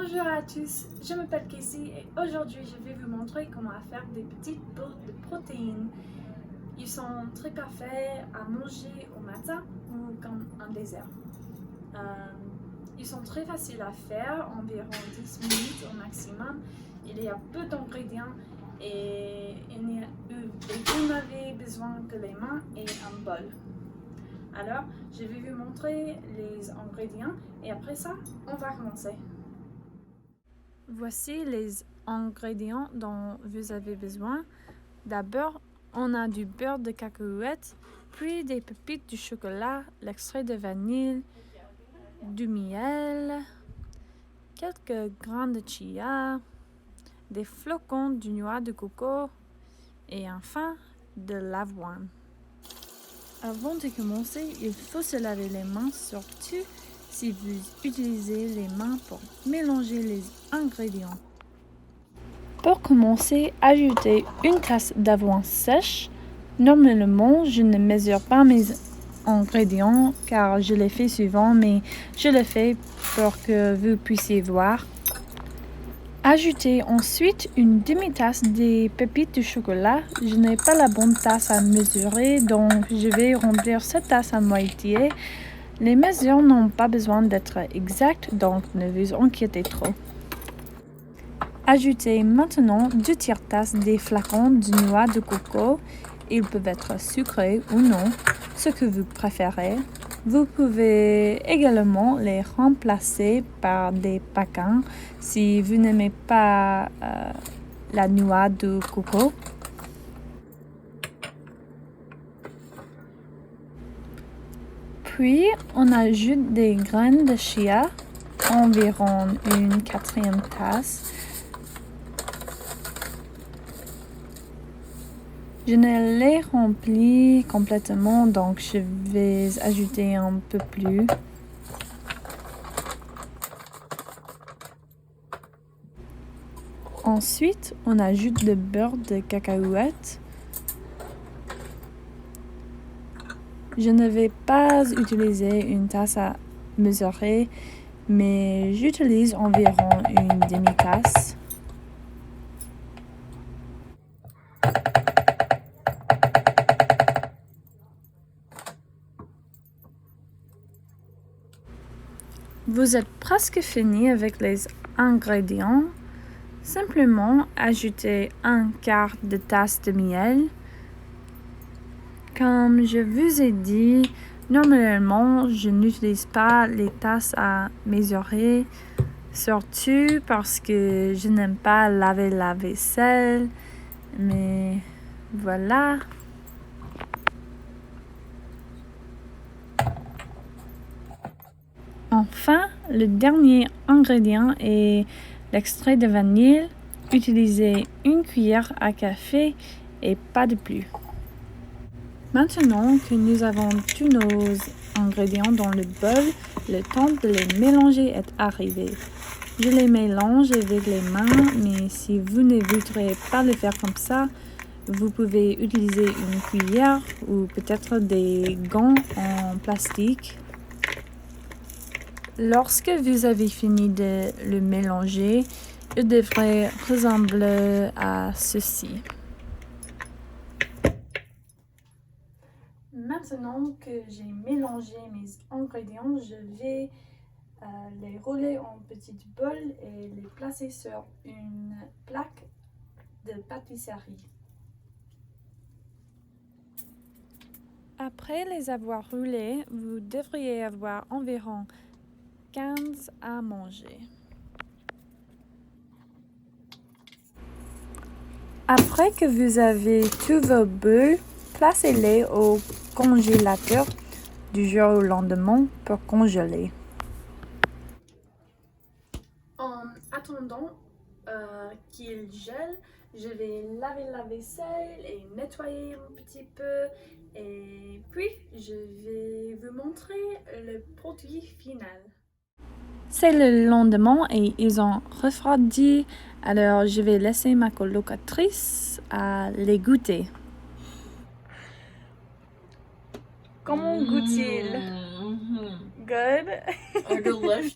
Bonjour à tous, je m'appelle Casey et aujourd'hui je vais vous montrer comment faire des petites boules de protéines. Ils sont très parfaits à manger au matin ou comme un dessert. Ils sont très faciles à faire, environ 10 minutes au maximum. Il y a peu d'ingrédients et vous n'avez besoin que les mains et un bol. Alors, je vais vous montrer les ingrédients et après ça, on va commencer. Voici les ingrédients dont vous avez besoin. D'abord, on a du beurre de cacahuète, puis des pépites de chocolat, l'extrait de vanille, du miel, quelques grains de chia, des flocons de noix de coco et enfin de l'avoine. Avant de commencer, il faut se laver les mains, surtout si vous utilisez les mains pour mélanger les ingrédients. Pour commencer, ajoutez une tasse d'avoine sèche. Normalement, je ne mesure pas mes ingrédients car je les fais souvent, mais je le fais pour que vous puissiez voir. Ajoutez ensuite une demi-tasse des pépites de chocolat. Je n'ai pas la bonne tasse à mesurer, donc je vais remplir cette tasse à moitié. Les mesures n'ont pas besoin d'être exactes, donc ne vous inquiétez trop. Ajoutez maintenant 2 tiers-tasses des flacons de noix de coco. Ils peuvent être sucrés ou non, ce que vous préférez. Vous pouvez également les remplacer par des paquins si vous n'aimez pas la noix de coco. Puis, on ajoute des graines de chia, environ une 4e tasse. Je ne les remplis complètement, donc je vais ajouter un peu plus. Ensuite, on ajoute le beurre de cacahuète. Je ne vais pas utiliser une tasse à mesurer, mais j'utilise environ une demi-tasse. Vous êtes presque fini avec les ingrédients. Simplement ajoutez un quart de tasse de miel. Comme je vous ai dit, normalement, je n'utilise pas les tasses à mesurer, surtout parce que je n'aime pas laver la vaisselle. Mais voilà. Enfin, le dernier ingrédient est l'extrait de vanille. Utilisez une cuillère à café et pas de plus. Maintenant que nous avons tous nos ingrédients dans le bol, le temps de les mélanger est arrivé. Je les mélange avec les mains, mais si vous ne voudrez pas le faire comme ça, vous pouvez utiliser une cuillère ou peut-être des gants en plastique. Lorsque vous avez fini de le mélanger, il devrait ressembler à ceci. Maintenant que j'ai mélangé mes ingrédients, je vais les rouler en petites boules et les placer sur une plaque de pâtisserie. Après les avoir roulés, vous devriez avoir environ 15 à manger. Après que vous avez tous vos boules, placez-les au congélateur du jour au lendemain pour congeler. En attendant qu'il gèle, je vais laver la vaisselle et nettoyer un petit peu. Et puis, je vais vous montrer le produit final. C'est le lendemain et ils ont refroidi, alors je vais laisser ma colocatrice à les goûter. Comment goûtent-ils? Good. Are delicious.